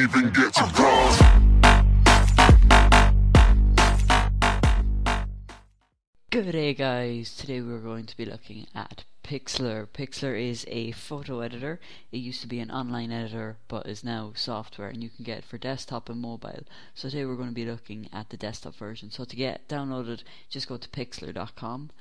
even get to God. Good day guys, today we're going to be looking at Pixlr. Pixlr is a photo editor. It used to be an online editor but is now software, and you can get it for desktop and mobile. So today we're going to be looking at the desktop version. So to get downloaded, just go to pixlr.com,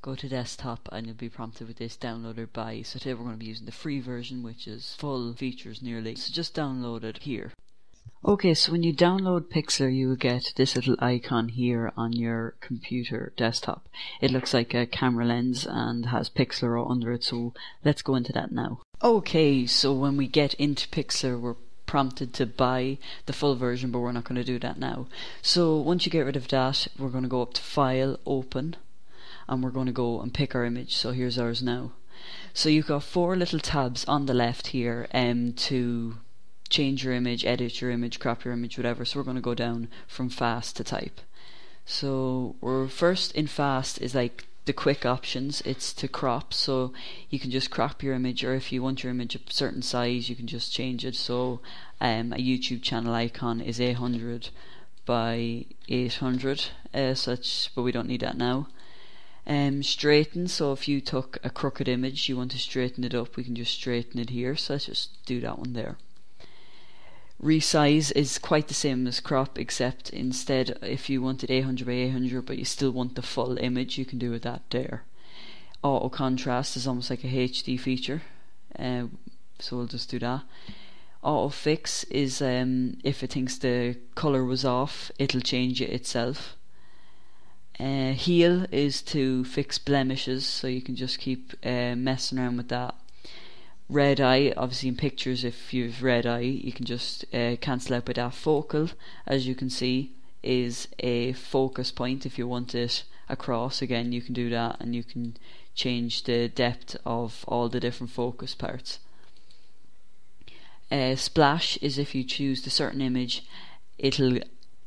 go to desktop, and you'll be prompted with this downloader by. So today we're going to be using the free version, which is full features nearly. So just download it here. Okay, so when you download Pixlr, you will get this little icon here on your computer desktop. It looks like a camera lens and has Pixlr under it, so let's go into that now. Okay, so when we get into Pixlr, we're prompted to buy the full version, but we're not going to do that now. So once you get rid of that, we're going to go up to File, Open, and we're going to go and pick our image. So here's ours now. So you've got 4 little tabs on the left here to change your image, edit your image, crop your image, whatever. So we're going to go down from fast to type. So we're first in fast is like the quick options. It's to crop, so you can just crop your image, or if you want your image a certain size, you can just change it. So a YouTube channel icon is 800 by 800 such, but we don't need that now. Straighten, so if you took a crooked image, you want to straighten it up, we can just straighten it here. So let's just do that one there. Resize is quite the same as crop, except instead if you wanted 800 by 800 but you still want the full image, you can do it that there. Auto contrast is almost like a HD feature, so we'll just do that. Auto fix is if it thinks the colour was off, it'll change it itself. Heal is to fix blemishes, so you can just keep messing around with that. Red eye, obviously in pictures, if you've red eye, you can just cancel out by that. Focal, as you can see, is a focus point. If you want it across, again, you can do that, and you can change the depth of all the different focus parts. Splash is if you choose the certain image, it'll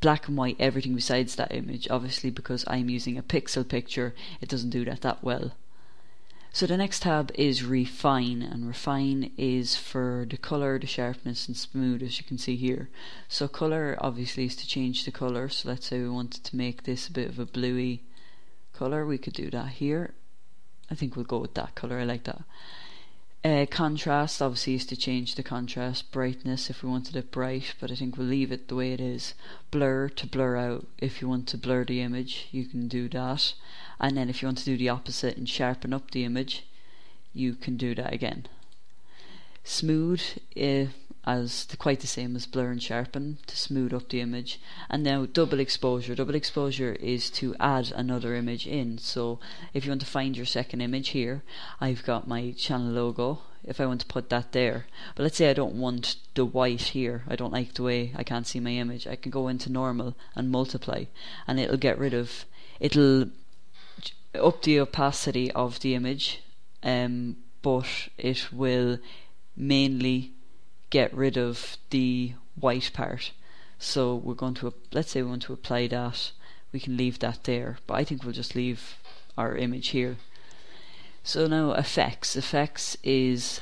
black and white everything besides that image. Obviously, because I'm using a pixel picture, it doesn't do that well. So the next tab is Refine, and Refine is for the colour, the sharpness and smooth, as you can see here. So colour obviously is to change the colour, so let's say we wanted to make this a bit of a bluey colour, we could do that here. I think we'll go with that colour, I like that. Contrast obviously is to change the contrast. Brightness if we wanted it bright, but I think we'll leave it the way it is. Blur to blur out, if you want to blur the image, you can do that. And then if you want to do the opposite and sharpen up the image, you can do that again. Smooth quite the same as blur and sharpen, to smooth up the image. And now double exposure. Double exposure is to add another image in. So if you want to find your second image here, I've got my channel logo. If I want to put that there, but let's say I don't want the white here, I don't like the way I can't see my image, I can go into normal and multiply, and it'll up the opacity of the image, but it will mainly get rid of the white part. So we're going to, let's say we want to apply that, we can leave that there, but I think we'll just leave our image here. So now effects is,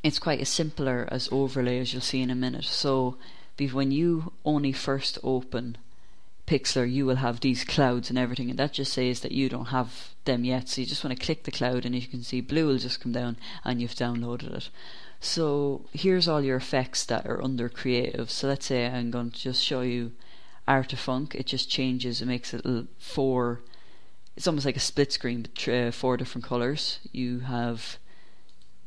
it's quite as simpler as overlay, as you'll see in a minute. So when you only first open Pixlr, you will have these clouds and everything, and that just says that you don't have them yet. So you just want to click the cloud, and as you can see, blue will just come down and you've downloaded it. So here's all your effects that are under creative. So let's say I'm going to just show you Artifunk. It just changes, it makes it it's almost like a split screen, but 4 different colours. You have,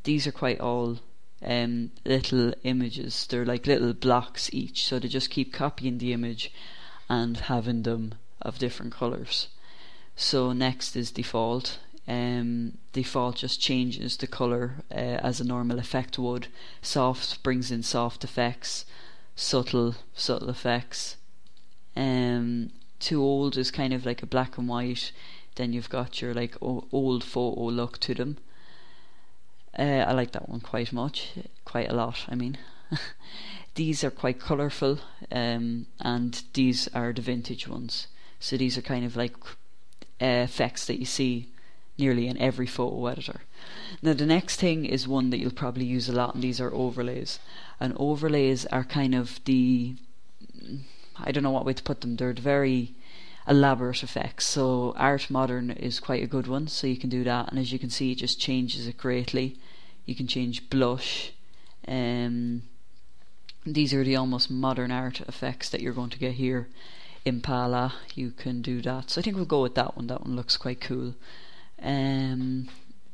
these are quite all little images, they're like little blocks each, so they just keep copying the image and having them of different colours. So next is default. Default just changes the colour as a normal effect would. Soft brings in soft effects. Subtle effects. Too old is kind of like a black and white. Then you've got your like old photo look to them. I like that one quite a lot I mean. These are quite colourful, and these are the vintage ones. So these are kind of like effects that you see nearly in every photo editor. Now the next thing is one that you'll probably use a lot, and these are overlays. And overlays are kind of I don't know what way to put them, they're very elaborate effects. So Art Modern is quite a good one, so you can do that, and as you can see it just changes it greatly. You can change blush. These are the almost modern art effects that you're going to get here. Impala, you can do that. So I think we'll go with that one. That one looks quite cool. Then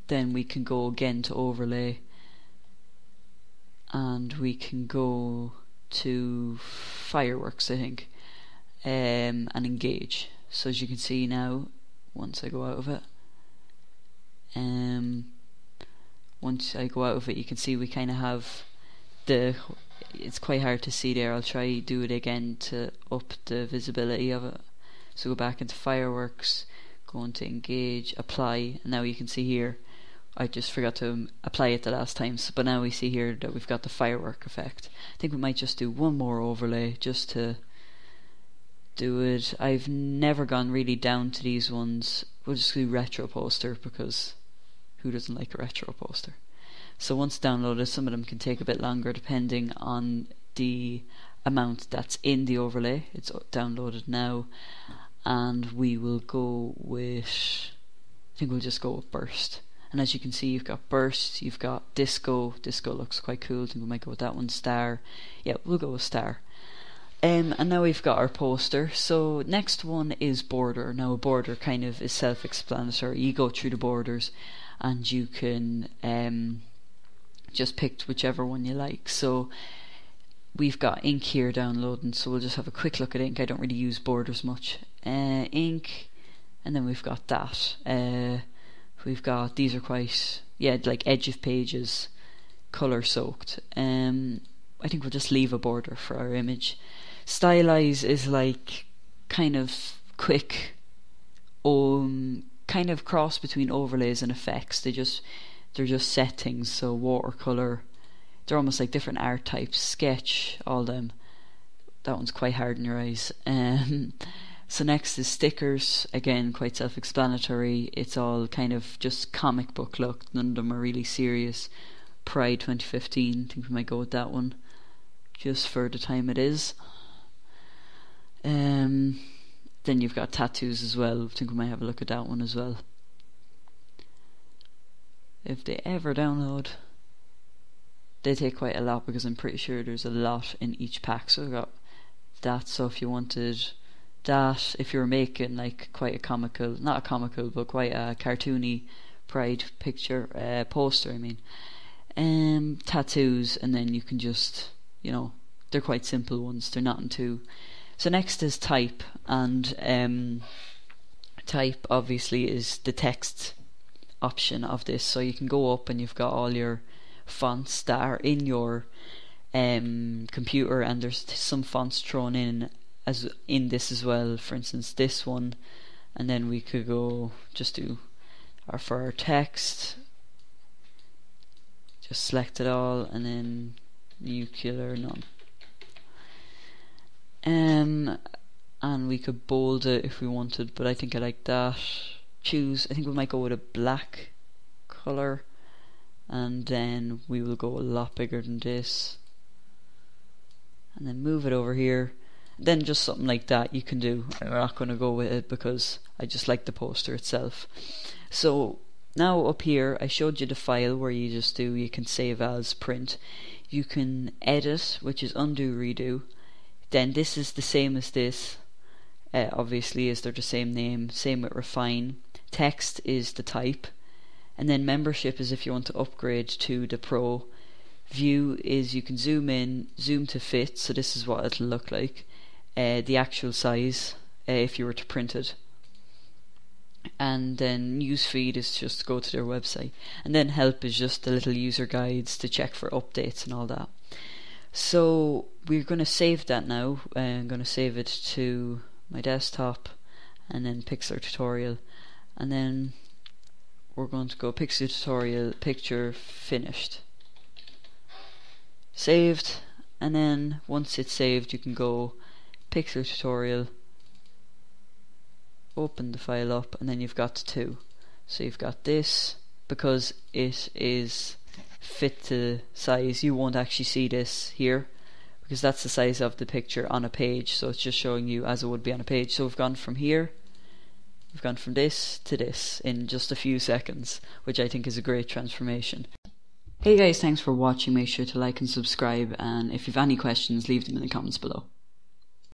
we can go again to overlay, and we can go to fireworks, I think, and engage. So as you can see now, once I go out of it, you can see we kind of have it's quite hard to see there. I'll try do it again to up the visibility of it. So go back into fireworks, go into engage, apply, and now you can see here I just forgot to apply it the last time, but now we see here that we've got the firework effect. I think we might just do one more overlay just to do it. I've never gone really down to these ones. We'll just do retro poster, because who doesn't like a retro poster? So once downloaded, some of them can take a bit longer depending on the amount that's in the overlay. It's downloaded now, and we will go with, I think we'll just go with burst. And as you can see, you've got burst, you've got disco. Disco looks quite cool. I think we might go with that one. Star, yeah, we'll go with star. And now we've got our poster. So next one is border. Now a border kind of is self-explanatory. You go through the borders and you can just pick whichever one you like. So we've got ink here downloading, so we'll just have a quick look at ink. I don't really use borders much. Ink, and then we've got that. We've got, these are quite, like edge of pages, colour soaked. I think we'll just leave a border for our image. Stylize is like kind of quick, kind of cross between overlays and effects. They're just settings. So watercolor, they're almost like different art types. Sketch, all them. That one's quite hard in your eyes. So next is stickers. Again, quite self-explanatory. It's all kind of just comic book look. None of them are really serious. Pride 2015. I think we might go with that one, just for the time it is. Then you've got tattoos as well. I think we might have a look at that one as well, if they ever download. They take quite a lot, because I'm pretty sure there's a lot in each pack. So we've got that. So if you wanted that, if you're making like quite a comical, not a comical, but quite a cartoony Pride picture, poster, I mean, tattoos, and then you can just, they're quite simple ones, they're nothing too. So next is type, and type obviously is the text option of this. So you can go up and you've got all your fonts that are in your computer, and there's some fonts thrown in this as well. For instance, this one, and then we could go just do for our text, just select it all, and then Nucular, none. And we could bold it if we wanted, but I think I like that. Choose, I think we might go with a black colour, and then we will go a lot bigger than this, and then move it over here. Then just something like that you can do. We're not going to go with it because I just like the poster itself. So now up here I showed you the file where you can save as, print. You can edit, which is undo, redo. Then this is the same as this, obviously, as they're the same name. Same with refine. Text is the type, and then membership is if you want to upgrade to the pro. View is you can zoom in, zoom to fit, so this is what it'll look like. The actual size, if you were to print it. And then newsfeed is just go to their website, and then help is just the little user guides to check for updates and all that. So we're going to save that now. I'm going to save it to my desktop, and then Pixlr tutorial, and then we're going to go Pixlr tutorial, picture, finished, saved. And then once it's saved, you can go Pixlr tutorial, open the file up, and then you've got two. So you've got this, because it is fit to size, you won't actually see this here, because that's the size of the picture on a page, so it's just showing you as it would be on a page. So we've gone from here, we've gone from this to this in just a few seconds, which I think is a great transformation. Hey guys, thanks for watching. Make sure to like and subscribe, and if you have any questions, leave them in the comments below.